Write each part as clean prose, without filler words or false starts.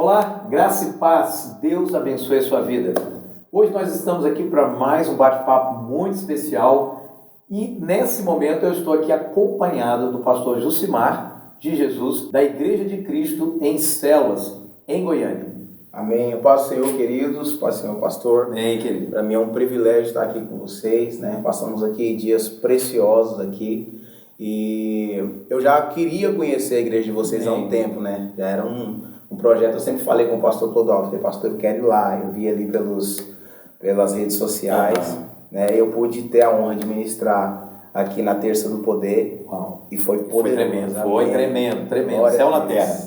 Olá, graça e paz, Deus abençoe a sua vida. Hoje nós estamos aqui para mais um bate-papo muito especial e nesse momento eu estou aqui acompanhado do pastor Jucimar de Jesus, da Igreja de Cristo em Células, em Goiânia. Amém. Paz do Senhor, queridos, paz do Senhor, pastor. Amém, querido. Para mim é um privilégio estar aqui com vocês, né? Passamos aqui dias preciosos aqui e eu já queria conhecer a igreja de vocês há um tempo, né? Já era um projeto, eu sempre falei com o pastor Clodoaldo, falei, pastor, eu quero ir lá. Eu vi ali pelas redes sociais, né? Eu pude ter a honra de ministrar aqui na Terça do Poder. Uau. E foi poderoso. Foi tremendo. Glória Céu a na Deus. terra.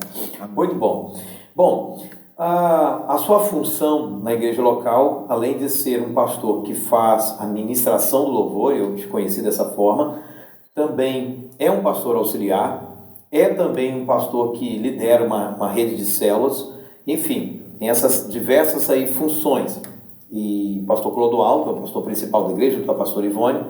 Muito bom. Bom, a sua função na igreja local, além de ser um pastor que faz a ministração do louvor, eu te conheci dessa forma, também é um pastor auxiliar, é também um pastor que lidera uma rede de células, enfim, tem essas diversas aí funções. E o pastor Clodoaldo, que é o pastor principal da igreja, junto ao pastor Ivone,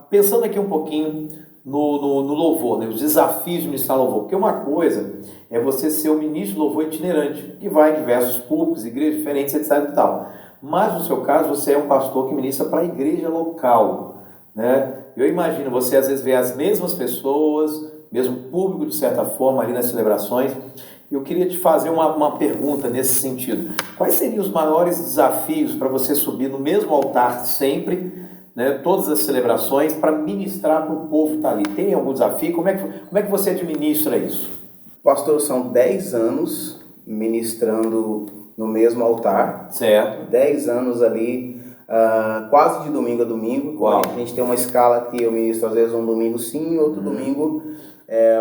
pensando aqui um pouquinho no louvor, né, os desafios de ministrar louvor, porque uma coisa é você ser um ministro de louvor itinerante, que vai em diversos públicos, igrejas diferentes, etc. e tal. Mas no seu caso, você é um pastor que ministra para a igreja local, né? Eu imagino, você às vezes vê as mesmas pessoas, mesmo público de certa forma ali nas celebrações. Eu queria te fazer uma pergunta nesse sentido. Quais seriam os maiores desafios para você subir no mesmo altar sempre, né, todas as celebrações, para ministrar para o povo que está ali? Tem algum desafio? Como é que você administra isso? Pastor, são 10 anos ministrando no mesmo altar. Certo. 10 anos ali, quase de domingo a domingo. Uau. A gente tem uma escala que eu ministro às vezes um domingo sim, outro domingo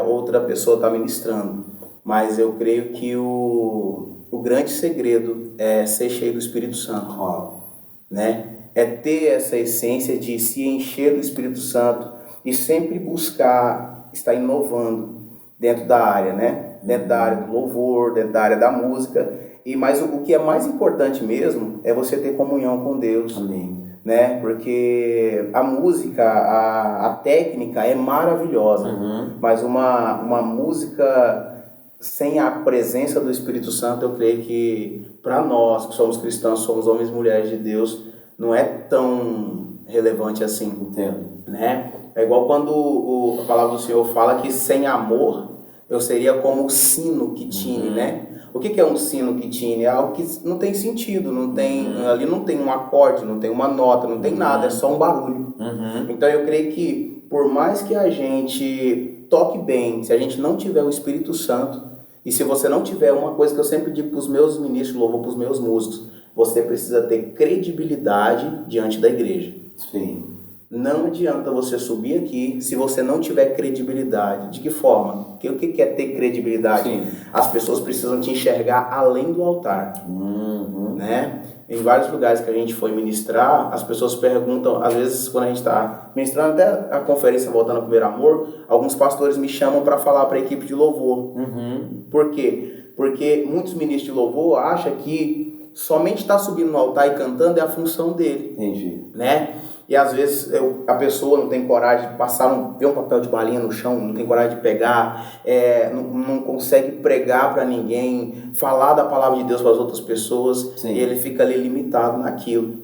outra pessoa está ministrando. Mas eu creio que o grande segredo é ser cheio do Espírito Santo. Uau. Né? É ter essa essência de se encher do Espírito Santo e sempre buscar estar inovando dentro da área, né? Dentro da área do louvor, dentro da área da música. Mas o que é mais importante mesmo é você ter comunhão com Deus. Amém. Né? Porque a música, a técnica é maravilhosa, mas uma música sem a presença do Espírito Santo, eu creio que para nós que somos cristãos, somos homens e mulheres de Deus, não é tão relevante assim. Entendo. Né? É igual quando a palavra do Senhor fala que sem amor eu seria como o sino que tine, né? O que é um sino que tine? É algo que não tem sentido, não tem, ali não tem um acorde, não tem uma nota, não tem nada, é só um barulho. Então eu creio que por mais que a gente toque bem, se a gente não tiver o Espírito Santo, e se você não tiver uma coisa que eu sempre digo para os meus ministros de louvor, para os meus músicos, você precisa ter credibilidade diante da igreja. Sim. Não adianta você subir aqui se você não tiver credibilidade. De que forma? O que é ter credibilidade? Sim. As pessoas precisam te enxergar além do altar. Né? Em vários lugares que a gente foi ministrar, as pessoas perguntam, às vezes quando a gente está ministrando, até a conferência Voltando ao Primeiro Amor, alguns pastores me chamam para falar para a equipe de louvor. Por quê? Porque muitos ministros de louvor acham que somente estar subindo no altar e cantando é a função dele. Entendi. Né? E às vezes a pessoa não tem coragem de ver um papel de balinha no chão, não tem coragem de pegar, não consegue pregar para ninguém, falar da palavra de Deus para as outras pessoas. Sim. E ele fica ali limitado naquilo.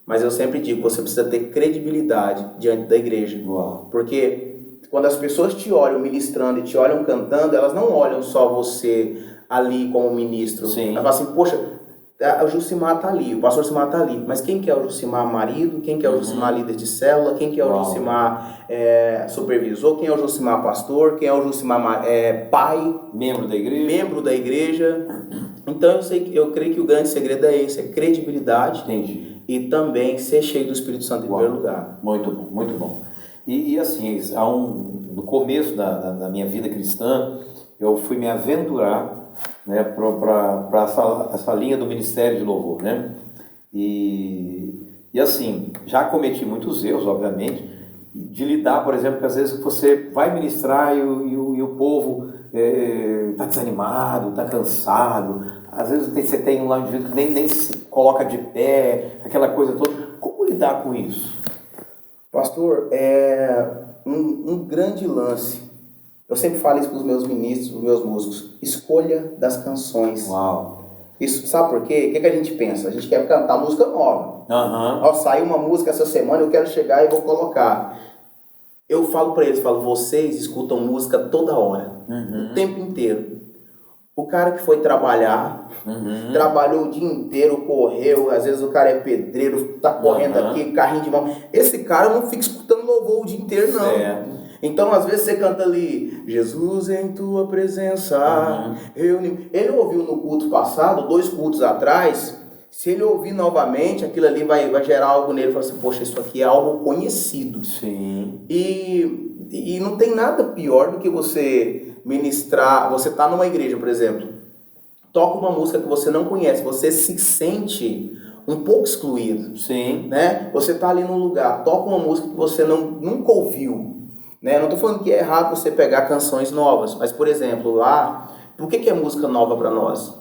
Mas eu sempre digo, você precisa ter credibilidade diante da igreja. Uau. Porque quando as pessoas te olham ministrando e te olham cantando, elas não olham só você ali como ministro. Sim. Elas falam assim, poxa, o Jucimar está ali, o pastor Jucimar está ali, mas quem que é o Jucimar marido, quem que é o Jucimar líder de célula, quem que é o Jucimar supervisor, quem é o Jucimar pastor, quem é o Jucimar pai, membro da igreja. Então eu creio que o grande segredo é esse, é credibilidade. Entendi. E também ser cheio do Espírito Santo em primeiro lugar. Muito bom, muito bom. E assim, no começo da minha vida cristã, eu fui me aventurar, né, para essa linha do ministério de louvor, né? E assim, já cometi muitos erros, obviamente, de lidar, por exemplo, que às vezes você vai ministrar e o povo está desanimado, está cansado, às vezes você tem um indivíduo que nem se coloca de pé, aquela coisa toda. Como lidar com isso? Pastor, um grande lance Eu sempre falo isso para os meus ministros, os meus músicos. Escolha das canções. Uau. Isso, sabe por quê? O que a gente pensa? A gente quer cantar música nova. Aham. Saiu uma música essa semana, eu quero chegar e vou colocar. Eu falo para eles, vocês escutam música toda hora, o tempo inteiro. O cara que foi trabalhar, trabalhou o dia inteiro, correu, às vezes o cara é pedreiro, tá correndo aqui, carrinho de mão. Esse cara não fica escutando louvor o dia inteiro, não. Certo. Então, às vezes você canta ali, Jesus em tua presença. Ele ouviu no culto passado, 2 cultos atrás. Se ele ouvir novamente, aquilo ali vai gerar algo nele. Fala assim, poxa, isso aqui é algo conhecido. Sim. E não tem nada pior do que você ministrar. Você está numa igreja, por exemplo, toca uma música que você não conhece, você se sente um pouco excluído. Sim. Né? Você está ali num lugar, toca uma música que você nunca ouviu. Né? Não estou falando que é errado você pegar canções novas, mas, por exemplo, lá, por que é música nova para nós?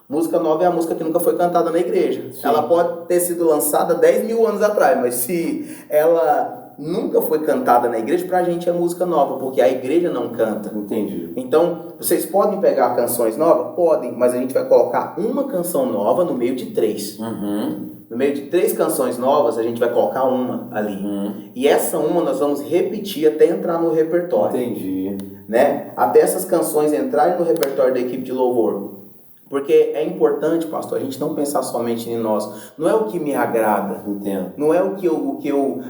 Música nova é a música que nunca foi cantada na igreja. Sim. Ela pode ter sido lançada 10 mil anos atrás, mas se ela nunca foi cantada na igreja, pra gente é música nova, porque a igreja não canta. Entendi. Então, vocês podem pegar canções novas? Podem, mas a gente vai colocar uma canção nova no meio de 3. No meio de 3 canções novas, a gente vai colocar uma ali. E essa uma nós vamos repetir até entrar no repertório. Entendi. Né? Até essas canções entrarem no repertório da equipe de louvor. Porque é importante, pastor, a gente não pensar somente em nós. Não é o que me agrada. Entendo. Não é o que eu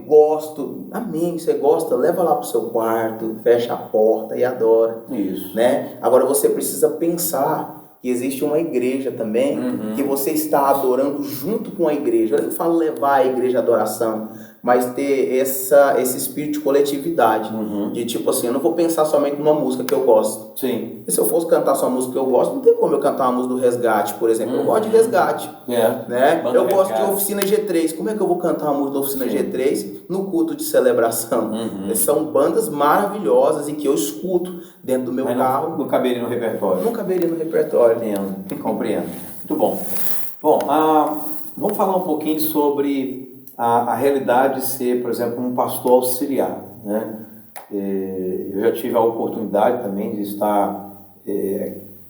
gosto. Amém, você gosta, leva lá pro seu quarto, fecha a porta e adora. Isso. Né? Agora você precisa pensar que existe uma igreja também, que você está adorando junto com a igreja. Eu não falo levar a igreja à adoração, mas ter esse espírito de coletividade. De tipo assim, eu não vou pensar somente numa música que eu gosto. Sim. E se eu fosse cantar só uma música que eu gosto, não tem como eu cantar uma música do Resgate, por exemplo. Eu gosto de Resgate. Né? Eu gosto de Oficina G3. Como é que eu vou cantar uma música da Oficina G3 no culto de celebração? São bandas maravilhosas e que eu escuto dentro do meu carro. Não caberia no repertório. Não caberia no repertório. Entendo, compreendo. Muito bom. Bom, vamos falar um pouquinho sobre a realidade de ser, por exemplo, um pastor auxiliar, né? Eu já tive a oportunidade também de estar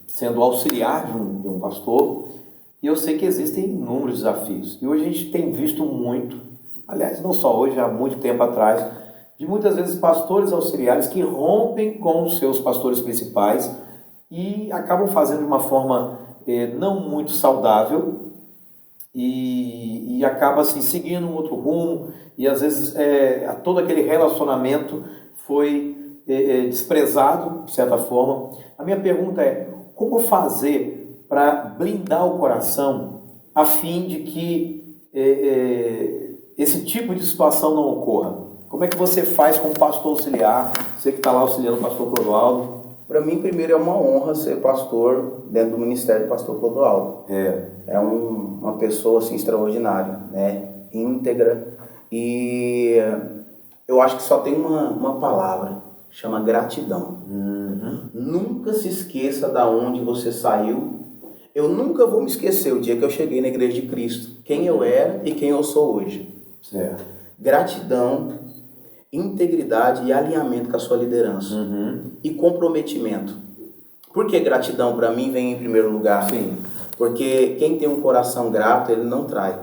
sendo auxiliar de um pastor, e eu sei que existem inúmeros desafios. E hoje a gente tem visto muito, aliás, não só hoje, há muito tempo atrás, de muitas vezes pastores auxiliares que rompem com os seus pastores principais e acabam fazendo de uma forma não muito saudável, e acaba assim, seguindo um outro rumo, e às vezes todo aquele relacionamento foi desprezado, de certa forma. A minha pergunta é, como fazer para blindar o coração a fim de que esse tipo de situação não ocorra? Como é que você faz com o pastor auxiliar, você que está lá auxiliando o pastor Clodoaldo? Para mim, primeiro, é uma honra ser pastor dentro do ministério do pastor Clodoaldo. É uma pessoa assim, extraordinária, né? Íntegra. E eu acho que só tem uma palavra, chama gratidão. Nunca se esqueça da onde você saiu. Eu nunca vou me esquecer o dia que eu cheguei na Igreja de Cristo, quem eu era e quem eu sou hoje. Certo. Gratidão, integridade e alinhamento com a sua liderança. E comprometimento. Por que gratidão para mim vem em primeiro lugar? Sim. Porque quem tem um coração grato, ele não trai.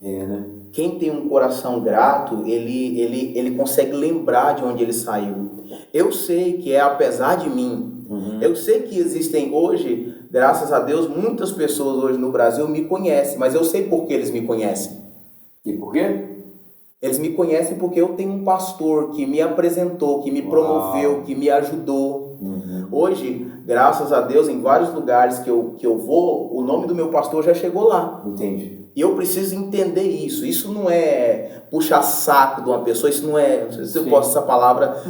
Né? Quem tem um coração grato, ele consegue lembrar de onde ele saiu. Eu sei que apesar de mim. Eu sei que existem hoje, graças a Deus, muitas pessoas hoje no Brasil me conhecem, mas eu sei por que eles me conhecem. E por quê? Eles me conhecem porque eu tenho um pastor que me apresentou, que me promoveu, que me ajudou. Hoje, graças a Deus, em vários lugares que eu vou, o nome do meu pastor já chegou lá. Entendi. E eu preciso entender isso. Isso não é puxar saco de uma pessoa, isso não é, não sei se eu posso essa palavra,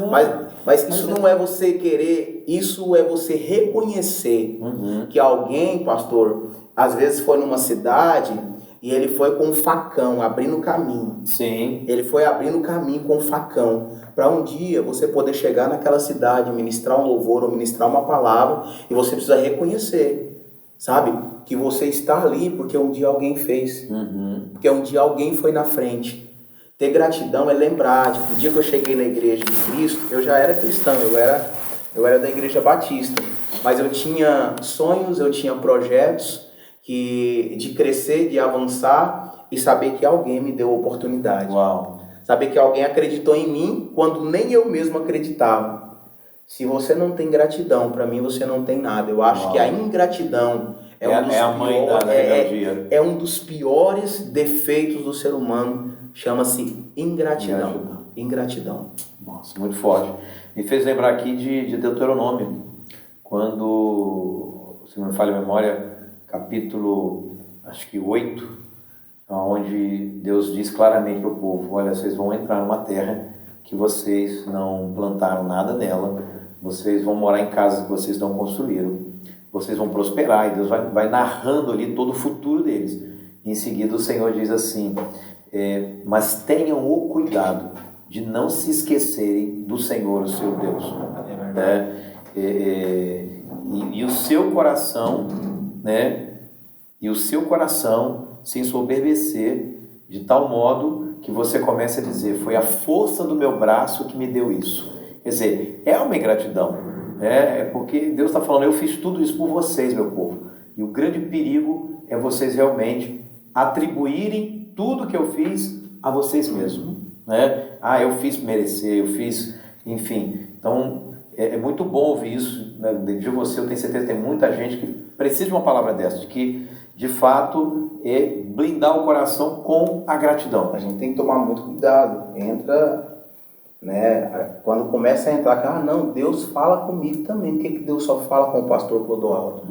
mas isso não é você querer, isso é você reconhecer que alguém, pastor, às vezes foi numa cidade e ele foi com um facão, abrindo caminho. Sim. Ele foi abrindo caminho com um facão, para um dia você poder chegar naquela cidade, ministrar um louvor ou ministrar uma palavra, e você precisa reconhecer, sabe? Que você está ali porque um dia alguém fez. Porque um dia alguém foi na frente. Ter gratidão é lembrar de que o dia que eu cheguei na igreja de Cristo, eu já era cristão, eu era da igreja batista, mas eu tinha sonhos, eu tinha projetos de crescer, de avançar e saber que alguém me deu oportunidade. Uau. Saber que alguém acreditou em mim quando nem eu mesmo acreditava. Se você não tem gratidão, para mim você não tem nada. Eu acho que a ingratidão é um dos piores defeitos do ser humano. Chama-se ingratidão. Ingratidão. Nossa, muito forte. Me fez lembrar aqui de Deuteronômio, quando, se não me falha a memória, capítulo, acho que 8, onde Deus diz claramente para o povo: olha, vocês vão entrar numa terra que vocês não plantaram nada nela, vocês vão morar em casas que vocês não construíram, vocês vão prosperar, e Deus vai narrando ali todo o futuro deles. Em seguida o Senhor diz assim: mas tenham o cuidado de não se esquecerem do Senhor, o seu Deus. E o seu coração, né? E o seu coração se ensoberbecer de tal modo que você comece a dizer: foi a força do meu braço que me deu isso. Quer dizer, é uma ingratidão, é porque Deus está falando: eu fiz tudo isso por vocês, meu povo. E o grande perigo é vocês realmente atribuírem tudo que eu fiz a vocês mesmos, né? Eu fiz merecer, eu fiz, enfim. Então é muito bom ouvir isso, né, de você. Eu tenho certeza que tem muita gente que precisa de uma palavra dessa, de que de fato é blindar o coração com a gratidão. A gente tem que tomar muito cuidado. Quando começa a entrar, não, Deus fala comigo também. Por que Deus só fala com o pastor Clodoaldo?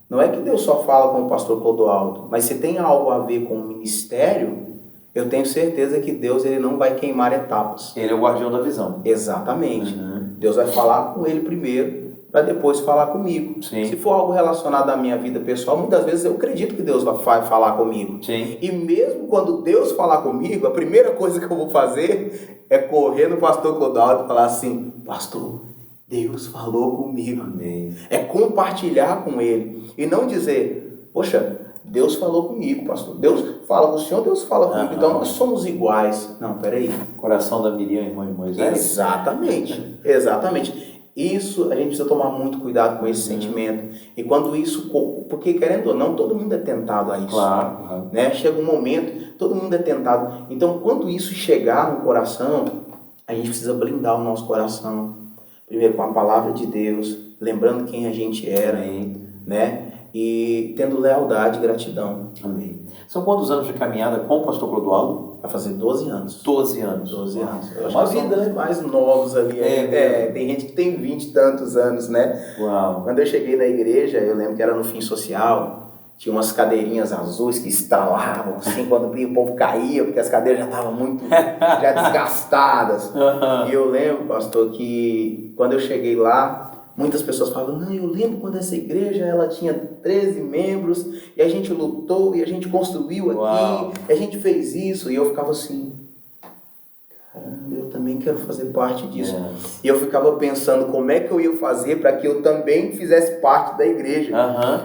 Não é que Deus só fala com o pastor Clodoaldo, mas se tem algo a ver com o ministério, eu tenho certeza que Deus ele não vai queimar etapas. Ele é o guardião da visão. Exatamente. Deus vai falar com ele primeiro, para depois falar comigo. Sim. Se for algo relacionado à minha vida pessoal, muitas vezes eu acredito que Deus vai falar comigo. Sim. E mesmo quando Deus falar comigo, a primeira coisa que eu vou fazer é correr no pastor Clodoaldo e falar assim: pastor, Deus falou comigo. Amém. É compartilhar com ele. E não dizer: poxa, Deus falou comigo, pastor. Deus fala com o senhor, Deus fala comigo. Então nós somos iguais. Não, peraí. Coração da Miriam, irmã de Moisés. Exatamente. Exatamente. Isso, a gente precisa tomar muito cuidado com esse sentimento. E quando isso, porque querendo ou não, todo mundo é tentado a isso. Claro. Né? Chega um momento, todo mundo é tentado. Então, quando isso chegar no coração, a gente precisa blindar o nosso coração. Primeiro com a palavra de Deus, lembrando quem a gente era, né? E tendo lealdade e gratidão. Amém. São quantos anos de caminhada com o pastor Clodoaldo? Vai fazer 12 anos. 12 anos. 12 anos. Eu acho uma que vida, são os mais novos ali. Tem gente que tem 20 e tantos anos, né? Uau. Quando eu cheguei na igreja, eu lembro que era no fim social, tinha umas cadeirinhas azuis que estralavam, assim, quando o povo caía, porque as cadeiras já estavam muito já desgastadas. E eu lembro, pastor, que quando eu cheguei lá, muitas pessoas falavam: não, eu lembro quando essa igreja ela tinha 13 membros, e a gente lutou, e a gente construiu aqui, Uau. e a gente fez isso. E eu ficava assim: caramba, eu também quero fazer parte disso. E eu ficava pensando como é que eu ia fazer para que eu também fizesse parte da igreja,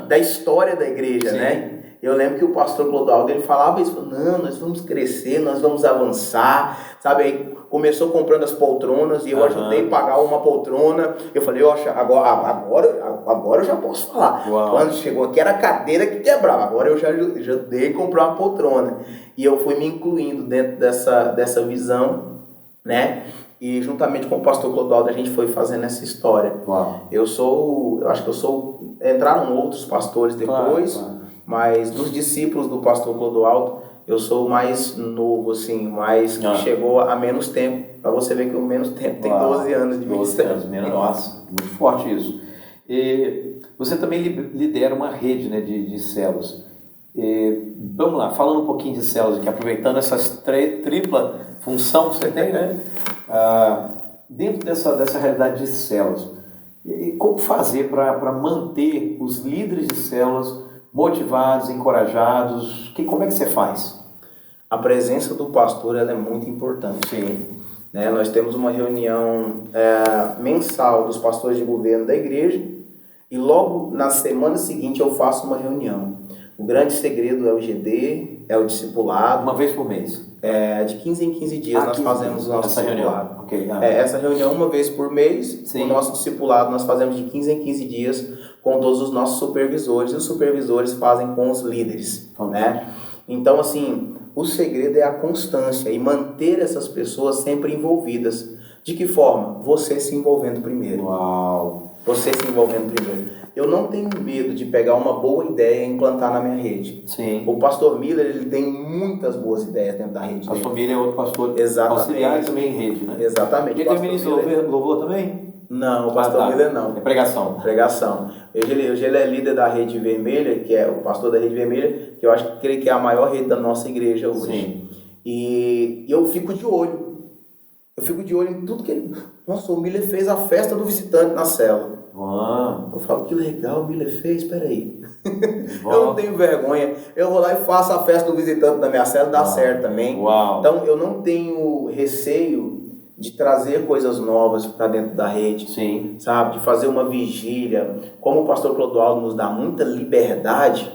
da história da igreja, né? Eu lembro que o pastor Clodoaldo, ele falava isso: não, nós vamos crescer, nós vamos avançar, sabe? Aí começou comprando as poltronas e eu ajudei a pagar uma poltrona. Eu falei: agora eu já posso falar. Uau. Quando chegou aqui era a cadeira que quebrava, agora eu já ajudei a comprar uma poltrona. E eu fui me incluindo dentro dessa visão, né? E juntamente com o pastor Clodoaldo a gente foi fazendo essa história. Uau. Eu acho que entraram outros pastores depois, claro. Mas dos discípulos do pastor Clodoaldo, eu sou o mais novo, assim, mais que chegou a menos tempo. Para você ver que o menos tempo tem 12 anos de ministério. Nossa, muito forte isso. E você também lidera uma rede, né, de células. Vamos lá, falando um pouquinho de células aqui, aproveitando essa tripla função que você tem, né? Dentro dessa realidade de células, como fazer para manter os líderes de células motivados, encorajados? Como é que você faz? A presença do pastor ela é muito importante. Sim. Né? Nós temos uma reunião mensal dos pastores de governo da igreja e logo na semana seguinte eu faço uma reunião. O grande segredo é o GD, é o discipulado. Uma vez por mês? De 15 em 15 dias nós fazemos o nosso discipulado. Okay, essa reunião uma vez por mês, Sim. o nosso discipulado nós fazemos de 15 em 15 dias com todos os nossos supervisores, e os supervisores fazem com os líderes, né? Então, assim, o segredo é a constância e manter essas pessoas sempre envolvidas. De que forma? Você se envolvendo primeiro. Uau! Você se envolvendo primeiro. Eu não tenho medo de pegar uma boa ideia e implantar na minha rede. Sim. O pastor Miller, ele tem muitas boas ideias dentro da rede. O pastor Miller é outro pastor auxiliar também em rede, né? Exatamente. Ele tem ministro louvor também? Não, o pastor Miller não. É pregação. Pregação. Hoje ele é líder da Rede Vermelha, que é o pastor da Rede Vermelha, que eu acho que ele é a maior rede da nossa igreja hoje. Sim. E eu fico de olho. Eu fico de olho em tudo que ele... Nossa, o Miller fez a festa do visitante na cela. Eu falo, que legal o Miller fez, peraí. Eu não tenho vergonha. Eu vou lá e faço a festa do visitante na minha cela, dá certo também. Então, eu não tenho receio de trazer coisas novas para dentro da rede. Sim. Sabe? De fazer uma vigília. Como o pastor Clodoaldo nos dá muita liberdade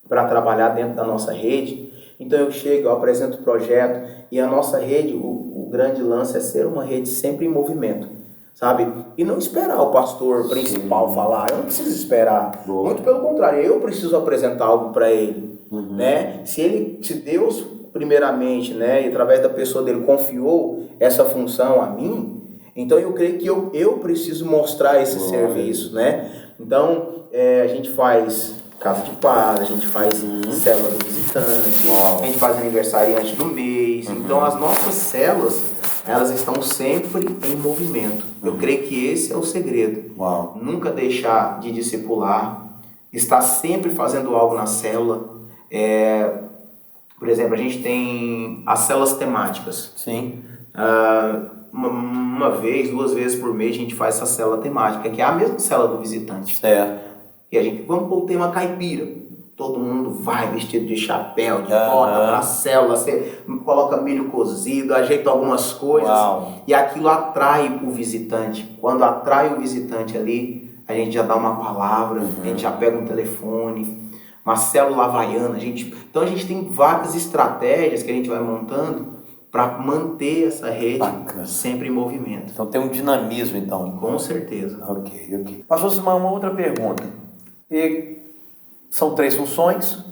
para trabalhar dentro da nossa rede, então eu chego, eu apresento o projeto, e a nossa rede, o grande lance é ser uma rede sempre em movimento, sabe? E não esperar o pastor principal falar, eu não preciso esperar. Boa. Muito pelo contrário, eu preciso apresentar algo para ele, né? Se Deus, primeiramente, né, e através da pessoa dele, confiou essa função a mim, então eu creio que eu preciso mostrar esse serviço, né? Então, a gente faz casa de paz, a gente faz célula do visitante, a gente faz aniversariante do mês. Então, as nossas células, elas estão sempre em movimento. Eu creio que esse é o segredo. Nunca deixar de discipular, estar sempre fazendo algo na célula. Por exemplo, a gente tem as células temáticas. Sim. Uma vez, 2 vezes por mês a gente faz essa célula temática, que é a mesma célula do visitante. E a gente, vamos pôr o tema caipira. Todo mundo vai vestido de chapéu, de bota pra célula, você coloca milho cozido, ajeita algumas coisas. E aquilo atrai o visitante. Quando atrai o visitante ali, a gente já dá uma palavra, a gente já pega um telefone, uma célula havaiana. Então a gente tem várias estratégias que a gente vai montando para manter essa rede sempre em movimento. Então tem um dinamismo, então. Com certeza. Ok. Pastor Simão, uma outra pergunta. São 3 funções: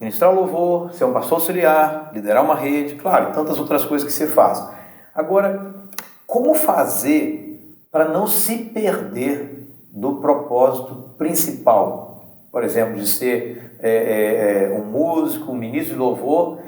ministrar o louvor, ser um pastor auxiliar, liderar uma rede, claro, e tantas outras coisas que você faz. Agora, como fazer para não se perder do propósito principal? Por exemplo, de ser um músico, um ministro de louvor,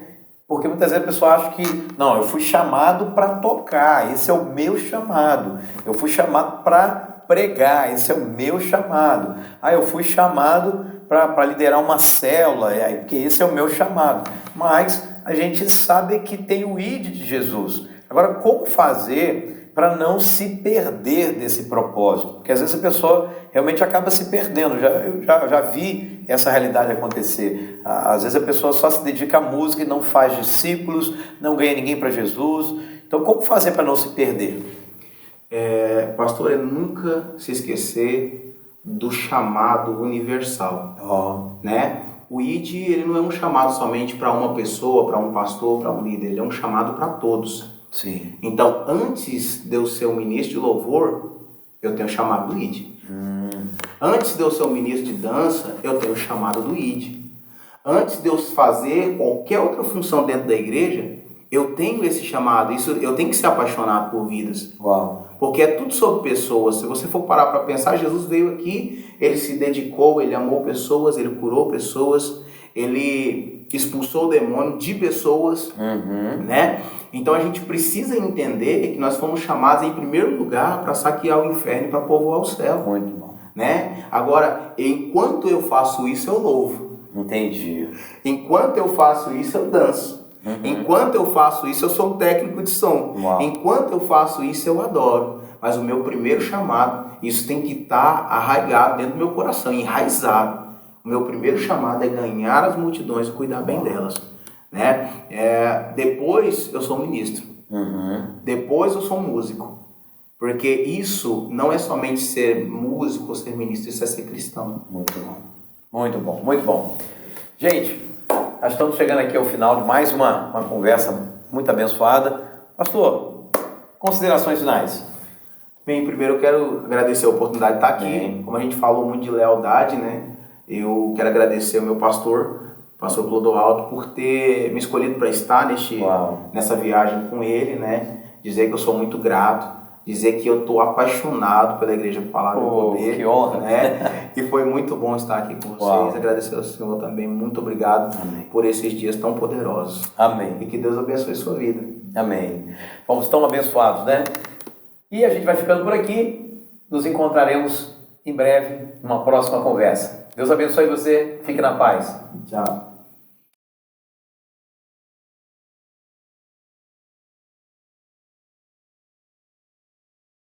porque muitas vezes a pessoa acha que, não, eu fui chamado para tocar, esse é o meu chamado. Eu fui chamado para pregar, esse é o meu chamado. Eu fui chamado para liderar uma célula, porque esse é o meu chamado. Mas a gente sabe que tem o ID de Jesus. Agora, como fazer para não se perder desse propósito? Porque às vezes a pessoa realmente acaba se perdendo. Eu já vi essa realidade acontecer. Às vezes a pessoa só se dedica à música e não faz discípulos, não ganha ninguém para Jesus. Então, como fazer para não se perder? Pastor, é nunca se esquecer do chamado universal, né? O ID, ele não é um chamado somente para uma pessoa, para um pastor, para um líder, ele é um chamado para todos. Sim. Então, antes de eu ser um ministro de louvor, eu tenho o chamado do ID. Antes de eu ser um ministro de dança, eu tenho o chamado do ID. Antes de eu fazer qualquer outra função dentro da igreja, eu tenho esse chamado. Eu tenho que ser apaixonado por vidas. Porque é tudo sobre pessoas. Se você for parar para pensar, Jesus veio aqui, ele se dedicou, ele amou pessoas, ele curou pessoas, ele expulsou o demônio de pessoas, né? Então a gente precisa entender que nós fomos chamados em primeiro lugar para saquear o inferno e para povoar o céu. Muito bom. Né? Agora, enquanto eu faço isso, eu louvo. Entendi. Enquanto eu faço isso, eu danço. Enquanto eu faço isso, eu sou um técnico de som. Enquanto eu faço isso, eu adoro. Mas o meu primeiro chamado, isso tem que estar arraigado dentro do meu coração, enraizado. O meu primeiro chamado é ganhar as multidões e cuidar bem delas. Né? Depois eu sou um ministro. Depois eu sou um músico. Porque isso não é somente ser músico ou ser ministro, isso é ser cristão. Muito bom. Muito bom, muito bom. Gente, já estamos chegando aqui ao final de mais uma conversa muito abençoada. Pastor, considerações finais. Bem, primeiro eu quero agradecer a oportunidade de estar aqui. Bem. Como a gente falou muito de lealdade, né? Eu quero agradecer ao meu pastor Clodoaldo, por ter me escolhido para estar nessa viagem com ele, né? Dizer que eu sou muito grato, dizer que eu estou apaixonado pela Igreja Palavra do Poder. Que honra, né? E foi muito bom estar aqui com vocês. Uau. Agradecer ao Senhor também. Muito obrigado por esses dias tão poderosos. Amém. E que Deus abençoe sua vida. Amém. Vamos tão abençoados, né? E a gente vai ficando por aqui. Nos encontraremos em breve numa próxima conversa. Deus abençoe você. Fique na paz. Tchau.